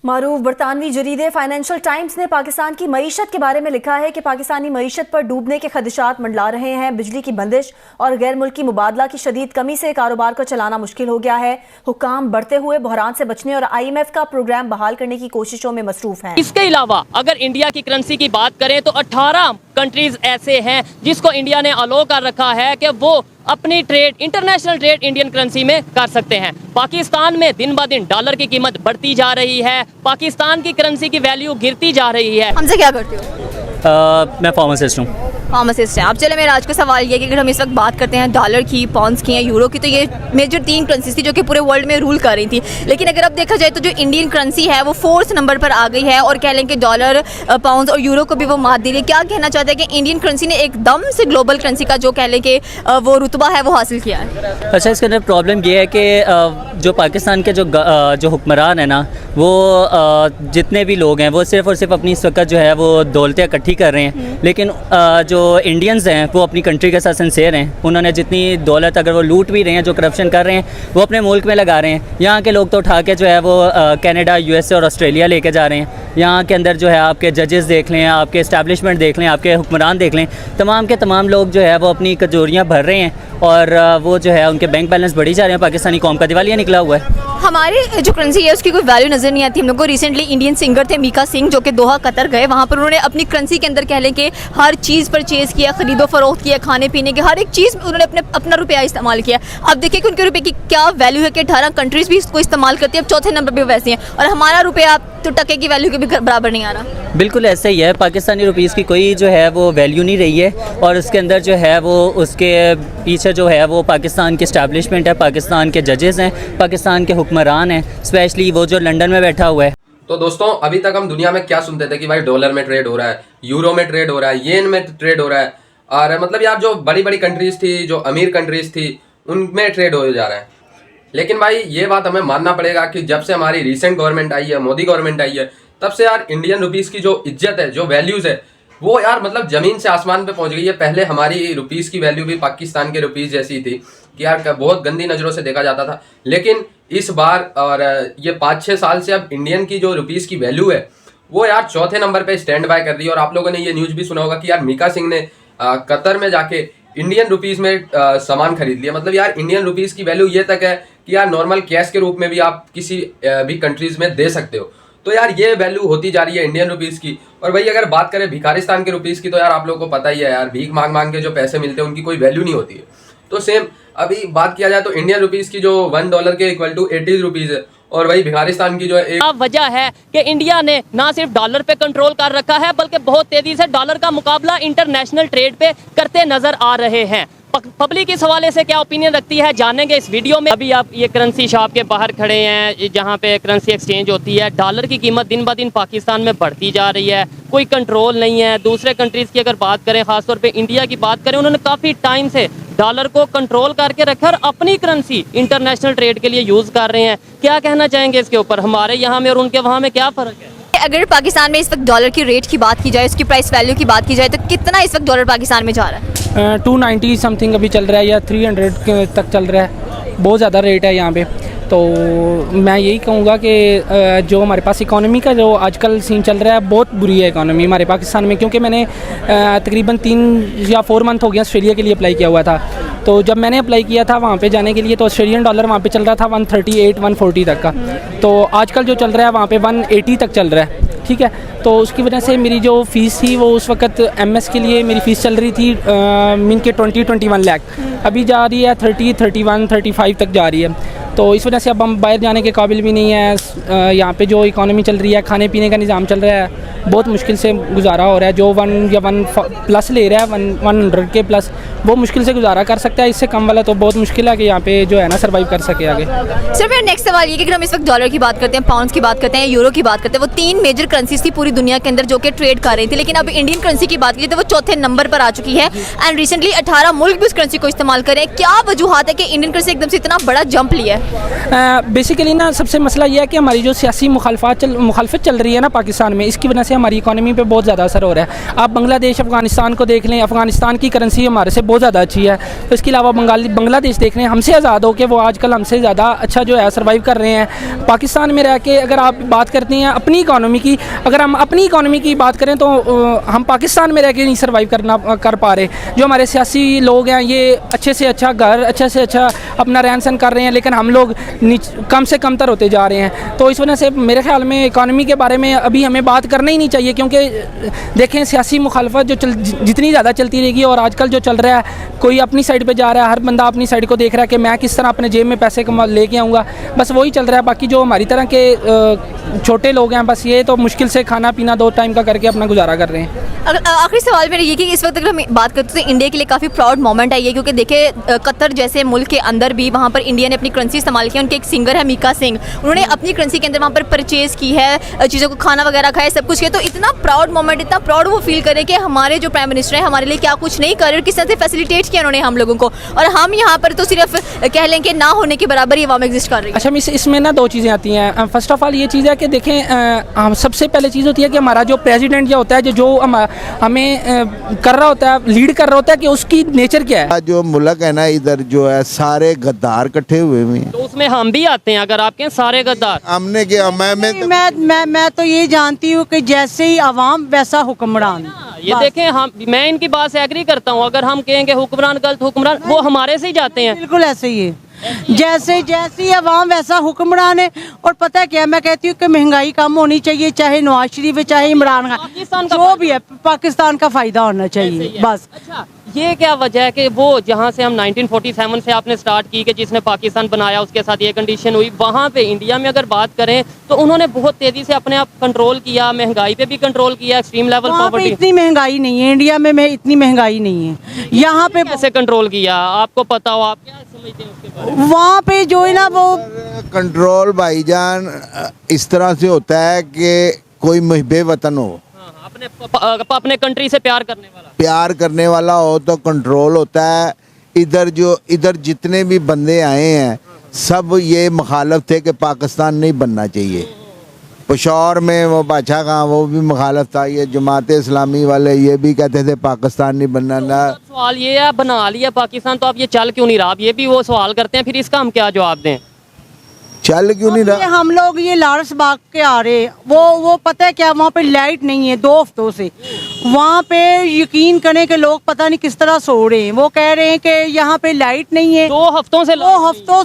मारूफ बरतानवी जरीदे financial times ने पाकिस्तान की मईशत के बारे में लिखा है कि पाकिस्तानी मईशत पर डूबने के खदशात मंडला रहे हैं। बिजली की बंदिश और गैर मुल्की मुबादला की शदीद कमी से कारोबार को चलाना मुश्किल हो गया है। हुक्काम बढ़ते हुए बहरान से बचने और IMF का प्रोग्राम बहाल करने की कोशिशों में मसरूफ हैं। इसके अलावा अगर इंडिया की करेंसी की बात करें तो 18 कंट्रीज ऐसे हैं जिसको इंडिया ने अलो कर रखा है कि वो अपनी trade, international trade Indian currency में कर सकते हैं। पाकिस्तान में दिन ब दिन डॉलर की कीमत बढ़ती जा रही है, पाकिस्तान की करेंसी की वैल्यू गिरती जा रही है। हमसे क्या करते हो? मैं फार्मासिस्ट हूँ। फार्मासिस्ट हैं आप। चले, मेरा आज का सवाल ये कि अगर हम इस वक्त बात करते हैं डॉलर की, पाउंड्स की या यूरो की, तो ये मेजर 3 करेंसीज थी जो कि पूरे वर्ल्ड में रूल कर रही थी। लेकिन अगर अब देखा जाए तो जो इंडियन करेंसी है वो 4th नंबर पर आ गई है और कह लें कि डॉलर, पाउंड्स और यूरो को भी वो मात दे रही है। क्या कहना चाहते हैं कि इंडियन करेंसी ने एकदम से ग्लोबल करेंसी का जो कह लें कि वो रुतबा है वो हासिल किया है? अच्छा, इसके अंदर प्रॉब्लम ये है कि जो पाकिस्तान के जो हुक्मरान है ना, वो जितने भी लोग हैं वो सिर्फ़ और सिर्फ अपनी इस वक्त जो है वो दौलतें इकट्ठी कर रहे हैं, लेकिन जो इंडियन्स हैं वो अपनी कंट्री के साथ सिंसेयर हैं। उन्होंने जितनी दौलत अगर वो लूट भी रहे हैं, जो करप्शन कर रहे हैं, वो अपने मुल्क में लगा रहे हैं। यहाँ के लोग तो उठा के जो है वो कनाडा, USA और ऑस्ट्रेलिया लेके जा रहे हैं। यहाँ के अंदर जो है आपके जजेस देख लें, आपके इस्टेब्लिशमेंट देख लें, आपके हुक्मरान देख लें, तमाम के तमाम लोग जो है वो अपनी कजोरियाँ भर रहे हैं और वो जो है उनके बैंक बैलेंस बढ़ी जा रहे हैं। पाकिस्तानी कौम का दिवालिया निकला हुआ है। हमारी जो करेंसी है उसकी कोई वैल्यू नज़र नहीं आती। हम लोग को रिसेंटली इंडियन सिंगर थे मीका सिंह जो कि दोहा कतर गए, वहाँ पर उन्होंने अपनी करेंसी के अंदर कह लें कि हर चीज़ परचेज़ किया, ख़रीदो फरोख्त किया, खाने पीने के हर एक चीज़ उन्होंने अपना रुपया इस्तेमाल किया। अब देखिए कि उनके रुपये की क्या वैल्यू है कि 18 कंट्रीज़ भी इसको इस्तेमाल करती है। अब 4थे नंबर पर वैसे हैं और हमारा रुपया तो टके की वैल्यू के भी बराबर नहीं आ रहा। बिल्कुल ऐसा ही है। पाकिस्तानी रुपीज़ की कोई जो है वो वैल्यू नहीं रही है और उसके अंदर जो है वो उसके पीछे जो है वो पाकिस्तान की इस्टेब्लिशमेंट है, पाकिस्तान के जजेस हैं, पाकिस्तान के हुक्मरान हैं, स्पेशली वो जो लंदन में बैठा हुआ है। तो दोस्तों, अभी तक हम दुनिया में क्या सुनते थे कि भाई डॉलर में ट्रेड हो रहा है, यूरो में ट्रेड हो रहा है, येन में ट्रेड हो रहा है, और मतलब यार जो बड़ी बड़ी कंट्रीज थी, जो अमीर कंट्रीज थी, उनमें ट्रेड हो जा रहा है। लेकिन भाई ये बात हमें मानना पड़ेगा कि जब से हमारी रिसेंट गवर्नमेंट आई है, मोदी गवर्नमेंट आई है, तब से यार इंडियन रुपीज़ की जो इज्जत है, जो वैल्यूज़ है, वो यार मतलब ज़मीन से आसमान पे पहुंच गई है। पहले हमारी रुपीज़ की वैल्यू भी पाकिस्तान के रुपीज़ जैसी थी कि यार बहुत गंदी नज़रों से देखा जाता था। लेकिन इस बार और ये 5-6 साल से अब इंडियन की जो रुपीज़ की वैल्यू है वो यार 4थे नंबर पे स्टैंड बाय कर रही है। और आप लोगों ने ये न्यूज़ भी सुना होगा कि यार मीका सिंह ने कतर में जाके इंडियन रुपीज़ में सामान खरीद लिया। मतलब यार इंडियन रुपीज़ की वैल्यू ये तक है कि यार नॉर्मल कैश के रूप में भी आप किसी भी कंट्रीज़ में दे सकते हो। तो यार ये वैल्यू होती जा रही है इंडियन रुपीज़ की। और भाई अगर बात करें भिखारिस्तान के रुपीज़ की, तो यार आप लोगों को पता ही है यार, भीख मांग मांग के जो पैसे मिलते हैं उनकी कोई वैल्यू नहीं होती है। तो सेम अभी बात किया जाए तो इंडियन रुपीज़ की जो $1 के इक्वल टू 80 रुपीज़ है, और वही भिखारिस्तान की जो है एक वजह है कि इंडिया ने ना सिर्फ डॉलर पे कंट्रोल कर रखा है बल्कि बहुत तेजी से डॉलर का मुकाबला इंटरनेशनल ट्रेड पे करते नजर आ रहे हैं। पब्लिक इस हवाले से क्या ओपिनियन रखती है जानेंगे इस वीडियो में। अभी आप ये करेंसी शॉप के बाहर खड़े हैं जहाँ पे करेंसी एक्सचेंज होती है। डॉलर की कीमत दिन ब दिन पाकिस्तान में बढ़ती जा रही है, कोई कंट्रोल नहीं है। दूसरे कंट्रीज़ की अगर बात करें, ख़ासतौर पे इंडिया की बात करें, उन्होंने काफ़ी टाइम से डॉलर को कंट्रोल करके रखा और अपनी करेंसी इंटरनेशनल ट्रेड के लिए यूज़ कर रहे हैं। क्या कहना चाहेंगे इसके ऊपर? हमारे यहाँ में और उनके वहाँ में क्या फ़र्क है? अगर पाकिस्तान में इस वक्त डॉलर की रेट की बात की जाए, उसकी प्राइस वैल्यू की बात की जाए, तो कितना इस वक्त डॉलर पाकिस्तान में जा रहा है? 290 समथिंग अभी चल रहा है या 300 तक चल रहा है। बहुत ज़्यादा रेट है यहाँ पे। तो मैं यही कहूँगा कि जो हमारे पास इकॉनमी का जो आजकल सीन चल रहा है, बहुत बुरी है इकॉनमी हमारे पाकिस्तान में। क्योंकि मैंने तकरीबन 3 या 4 मंथ हो गया ऑस्ट्रेलिया के लिए अप्लाई किया हुआ था। तो जब मैंने अप्लाई किया था वहाँ पे जाने के लिए, तो ऑस्ट्रेलियन डॉलर वहाँ पे चल रहा था 138-140 तक का। तो आजकल जो चल रहा है वहाँ पे 180 तक चल रहा है। ठीक है, तो उसकी वजह से मेरी जो फ़ीस थी वो उस वक्त MS के लिए मेरी फ़ीस चल रही थी मीन के 20-21 लाख, अभी जा रही है 30, 31, 35 तक जा रही है। तो इस वजह से अब हम बाहर जाने के काबिल भी नहीं है। यहाँ पे जो इकॉनमी चल रही है, खाने पीने का निज़ाम चल रहा है, बहुत मुश्किल से गुजारा हो रहा है। जो 1 या 1+ ले रहा है, 100 के प्लस, वो मुश्किल से गुजारा कर सकता है। इससे कम वाला तो बहुत मुश्किल है कि यहाँ पे जो है ना सर्वाइव कर सके आगे। सर मेरा नेक्स्ट सवाल ये कि अगर हम इस वक्त डॉलर की बात करते हैं, पाउंड्स की बात करते हैं, यूरो की बात करते हैं, वो 3 मेजर करेंसीज थी पूरी दुनिया के अंदर जो कि ट्रेड कर रही थी। लेकिन अब इंडियन करेंसी की बात की तो वो 4थे नंबर पर आ चुकी है एंड रिसेंटली 18 मुल्क भी उस करेंसी को इस्तेमाल करें। क्या वजूहत है कि इंडियन करेंसी एकदम से इतना बड़ा जंप लिया है? बेसिकली ना सबसे मसला ये है कि हमारी जो सियासी मुखालफत चल रही है ना पाकिस्तान में, इसकी वजह से हमारी इकॉनमी पे बहुत ज़्यादा असर हो रहा है। आप बांग्लादेश अफ़गानिस्तान को देख लें, अफ़गानिस्तान की करेंसी हमारे से बहुत ज़्यादा अच्छी है। तो इसके अलावा बांग्लादेश देख लें, हमसे आज़ाद हो के वो आजकल हमसे ज़्यादा अच्छा जो है सर्वाइव कर रहे हैं। पाकिस्तान में रह के अगर आप बात करते हैं अपनी इकॉनमी की, अगर हम अपनी इकॉनमी की बात करें तो हम पाकिस्तान में रह के नहीं सर्वाइव कर पा रहे। जो हमारे सियासी लोग हैं ये अच्छे से अच्छा घर, अच्छे से अच्छा अपना रहन सहन कर रहे हैं, लेकिन हम लोग कम से कमतर होते जा रहे हैं। तो इस वजह से मेरे ख्याल में इकॉनमी के बारे में अभी हमें बात करना ही नहीं चाहिए, क्योंकि देखें सियासी मुखालफत जितनी ज़्यादा चलती रहेगी, और आजकल जो चल रहा है कोई अपनी साइड पे जा रहा है, हर बंदा अपनी साइड को देख रहा है कि मैं किस तरह अपने जेब में पैसे कमा लेके आऊँगा, बस वही चल रहा है। बाकी जो हमारी तरह के छोटे लोग हैं, बस ये तो मुश्किल से खाना पीना 2 टाइम का करके अपना गुजारा कर रहे हैं। आखिरी सवाल मेरा ये कि इस वक्त अगर हम बात करते हैं तो इंडिया के लिए काफ़ी प्राउड मोमेंट है ये, क्योंकि देखिए कतर जैसे मुल्क के अंदर भी वहाँ पर इंडिया ने अपनी करेंसी इस्तेमाल की है। उनके एक सिंगर है मीका सिंह, उन्होंने अपनी करेंसी के अंदर वहाँ पर परचेज़ की है, चीज़ों को खाना वगैरह खाया, सब कुछ किया। तो इतना प्राउड मोमेंट, इतना प्राउड वो फील करें कि हमारे जो प्राइम मिनिस्टर हैं हमारे लिए क्या कुछ नहीं कर रहे, और किस तरह से फैसिलिटेट किया उन्होंने हम लोगों को, और हम यहाँ पर तो सिर्फ कह लें कि ना होने के बराबर ही वहाँ एग्जिस्ट कर रही है। अच्छा मिस, इसमें ना 2 चीज़ें आती हैं। फर्स्ट ऑफ ऑल ये चीज़ है कि देखें सबसे पहले चीज़ होती है कि हमारा जो प्रेसिडेंट जो होता है, जो हमें कर रहा होता है, लीड कर रहा होता है, कि उसकी नेचर क्या है। जो मुल्क है ना इधर जो है सारे गद्दार इकट्ठे हुए हैं, तो उसमें हम भी आते हैं। अगर आप कहें सारे गद्दार, हमने क्या मैं तो ये जानती हूँ कि जैसे ही अवाम वैसा हुक्मरान। ये देखें, हम मैं इनकी बात से एग्री करता हूँ। अगर हम कहेंगे हुक्मरान गलत, हुक्मरान वो हमारे से ही जाते हैं। बिल्कुल ऐसे ही है, जैसे ही अवाम वैसा हुक्मरान है। और पता है क्या, मैं कहती हूँ कि महंगाई कम होनी चाहिए, चाहे नवाज शरीफ है चाहे इमरान खान, जो भी है पाकिस्तान का फायदा होना चाहिए बस। अच्छा, ये क्या वजह है कि वो जहाँ से हम 1947 से आपने स्टार्ट की कि जिसने पाकिस्तान बनाया उसके साथ ये कंडीशन हुई, वहाँ पे इंडिया में अगर बात करें तो उन्होंने बहुत तेजी से अपने आप कंट्रोल किया, महंगाई पे भी कंट्रोल किया, एक्सट्रीम लेवल पॉवर्टी। इतनी महंगाई नहीं है इंडिया में, इतनी महंगाई नहीं है यहाँ पे। कैसे कंट्रोल किया आपको पता हो, आप क्या समझते हैं उसके बारे में? वहाँ पे जो है ना वो कंट्रोल भाईजान इस तरह से होता है कि कोई मुहिब्बे वतन हो, अपने कंट्री से प्यार करने वाला हो तो कंट्रोल होता है। इधर जितने भी बंदे आए हैं सब ये मुखालफ थे कि पाकिस्तान नहीं बनना चाहिए। पेशावर में वो बादशाह खां वो भी मुखालफ था, ये जमात इस्लामी वाले ये भी कहते थे पाकिस्तान नहीं बनना। सवाल ये है, बना लिया पाकिस्तान तो आप ये चल क्यों नहीं रहा? आप ये भी वो सवाल करते हैं, फिर इसका हम क्या जवाब दें? चल क्यों नहीं रहा? हम लोग ये लारस बाग के आ रहे, वो पता है क्या, वहाँ पे लाइट नहीं है 2 हफ्तों से। वहाँ पे यकीन करें कि लोग पता नहीं किस तरह सो रहे हैं। वो कह रहे हैं कि यहाँ पे लाइट नहीं है, 2 हफ्तों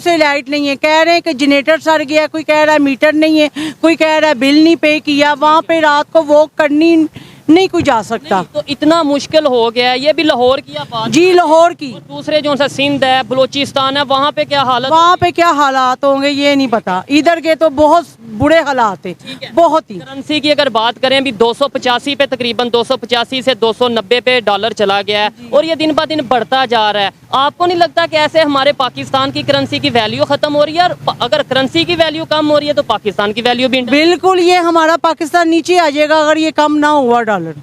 से लाइट नहीं है। कह रहे हैं कि जनरेटर सड़ गया, कोई कह रहा है मीटर नहीं है, कोई कह रहा है बिल नहीं पे किया। वहाँ पे रात को वॉक करनी नहीं कोई जा सकता। तो इतना मुश्किल हो गया है। ये भी लाहौर की बात जी, लाहौर की। दूसरे जो सा सिंध है, बलोचिस्तान है, वहाँ पे क्या हालत, वहाँ पे क्या हालात होंगे ये नहीं पता। इधर के तो बहुत बुरे हालात है, बहुत ही। करेंसी की अगर बात करें, अभी 285 पे, तकरीबन 285 से 290 पे डॉलर चला गया है, और ये दिन ब दिन बढ़ता जा रहा है। आपको नहीं लगता कि ऐसे हमारे पाकिस्तान की करेंसी की वैल्यू खत्म हो रही है? और अगर करेंसी की वैल्यू कम हो रही है तो पाकिस्तान की वैल्यू भी बिल्कुल, ये हमारा पाकिस्तान नीचे आ जाएगा अगर ये कम ना हुआ डॉलर।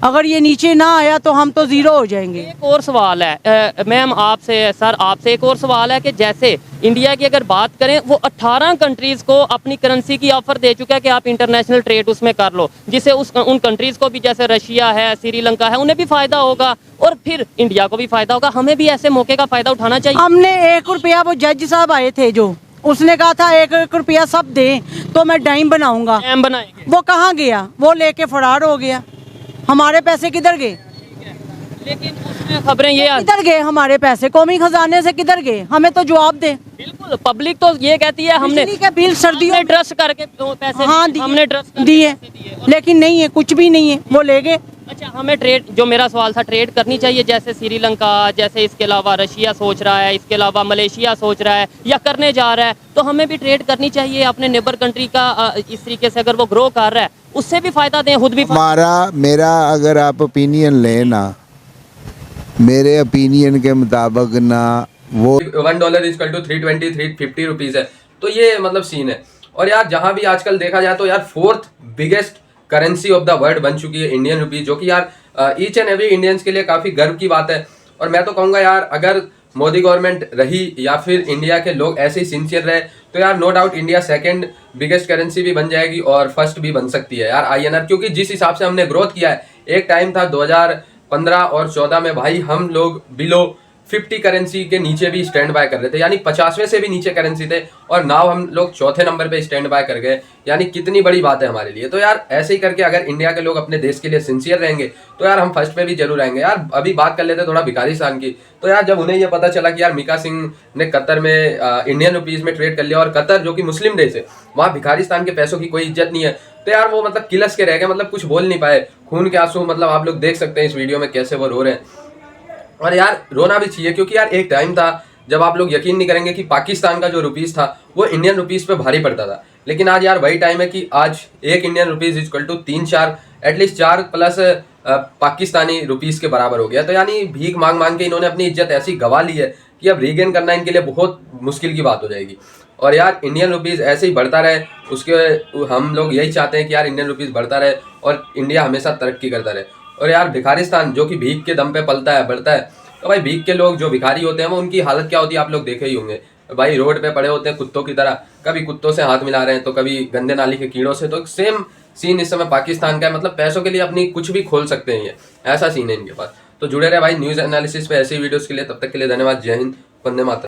अगर ये नीचे ना आया तो हम तो जीरो हो जाएंगे। एक और सवाल है मैम आपसे, सर आपसे एक और सवाल है कि जैसे इंडिया की अगर बात करें, वो 18 कंट्रीज को अपनी करेंसी की ऑफर दे चुका है कि आप इंटरनेशनल ट्रेड उसमें कर लो, जिससे उन कंट्रीज को भी, जैसे रशिया है, श्रीलंका है, उन्हें भी फायदा होगा और फिर इंडिया को भी फायदा होगा। हमें भी ऐसे मौके का फायदा उठाना चाहिए। हमने 1 रुपया, वो जज साहब आए थे जो, उसने कहा था 1 रुपया सब दें तो मैं डाइम बनाऊंगा। डाइम बनाएंगे। वो कहाँ गया? वो लेके फरार हो गया। हमारे पैसे किधर गए? लेकिन उसमें खबरें ये किधर गए हमारे पैसे? कौमी खजाने से किधर गए? हमें तो जवाब दे। बिल्कुल, पब्लिक तो ये कहती है हमने बिल सर्दियों ट्रस्ट करके पैसे, हाँ हमने ट्रस्ट दिए, लेकिन नहीं है, कुछ भी नहीं है, वो ले गए। अच्छा, हमें ट्रेड, जो मेरा सवाल था, ट्रेड करनी चाहिए जैसे श्रीलंका, जैसे इसके अलावा रशिया सोच रहा है, इसके अलावा मलेशिया सोच रहा है या करने जा रहा है, तो हमें भी ट्रेड करनी चाहिए अपने नेबर कंट्री का। इस तरीके से अगर वो ग्रो कर रहा है उससे भी फायदा दें, खुद भी। मेरा अगर आप ओपिनियन लें ना, मेरे ओपिनियन के मुताबिक ना, वो $1 इज इक्वल टू 320-350 रुपीज़ है। तो ये मतलब सीन है। और यार जहाँ भी आजकल देखा जाए तो यार 4th biggest currency of the world बन चुकी है इंडियन रुपी, जो कि यार ईच एंड एवरी इंडियंस के लिए काफ़ी गर्व की बात है। और मैं तो कहूँगा यार, अगर मोदी गवर्नमेंट रही या फिर इंडिया के लोग ऐसे ही सिंसियर रहे तो यार no doubt India second biggest currency भी बन जाएगी और फर्स्ट भी बन सकती है यार INR, क्योंकि जिस हिसाब से हमने ग्रोथ किया है, एक टाइम था 2015 और 14 में भाई हम लोग बिलो 50 करेंसी के नीचे भी स्टैंड बाय कर रहे थे, यानी 50वें से भी नीचे करेंसी थे और नाउ हम लोग चौथे नंबर पे स्टैंड बाय कर गए, यानी कितनी बड़ी बात है हमारे लिए। तो यार ऐसे ही करके अगर इंडिया के लोग अपने देश के लिए सिंसियर रहेंगे तो यार हम फर्स्ट पे भी जरूर आएंगे। यार अभी बात कर लेते हैं थोड़ा भिखारिस्तान की। तो यार जब उन्हें ये पता चला कि यार मीका सिंह ने कतर में इंडियन रुपीज में ट्रेड कर लिया और कतर जो कि मुस्लिम देश है, वहाँ भिखारिस्तान के पैसों की कोई इज्जत नहीं है, तो यार वो मतलब किलस के रह गए, मतलब कुछ बोल नहीं पाए, खून के आंसू मतलब आप लोग देख सकते हैं इस वीडियो में कैसे वो रो रहे हैं। और यार रोना भी चाहिए क्योंकि यार एक टाइम था जब आप लोग यकीन नहीं करेंगे कि पाकिस्तान का जो रुपीस था वो इंडियन रुपीस पे भारी पड़ता था, लेकिन आज यार वही टाइम है कि आज एक Indian rupees equal to 3-4 at least 4 plus Pakistani rupees के बराबर हो गया। तो यानी भीख मांग मांग के इन्होंने अपनी इज्जत ऐसी गवा ली है कि अब रीगेन करना इनके लिए बहुत मुश्किल की बात हो जाएगी। और यार इंडियन रुपीस ऐसे ही बढ़ता रहे, उसके हम लोग यही चाहते हैं कि यार इंडियन रुपीस बढ़ता रहे और इंडिया हमेशा तरक्की करता रहे। और यार भिखारिस्तान जो कि भीख के दम पे पलता है बढ़ता है, तो भाई भीख के लोग जो भिखारी होते हैं वो उनकी हालत क्या होती है आप लोग देखे ही होंगे भाई, रोड पे पड़े होते हैं कुत्तों की तरह, कभी कुत्तों से हाथ मिला रहे हैं तो कभी गंदे नाली के कीड़ों से। तो सेम सीन इस समय पाकिस्तान का है, मतलब पैसों के लिए अपनी कुछ भी खोल सकते हैं, ये ऐसा सीन है इनके पास। तो जुड़े रहे भाई न्यूज़ एनालिसिस पे ऐसी वीडियोस के लिए, तब तक के लिए धन्यवाद। जय हिंद, वंदे मातरम।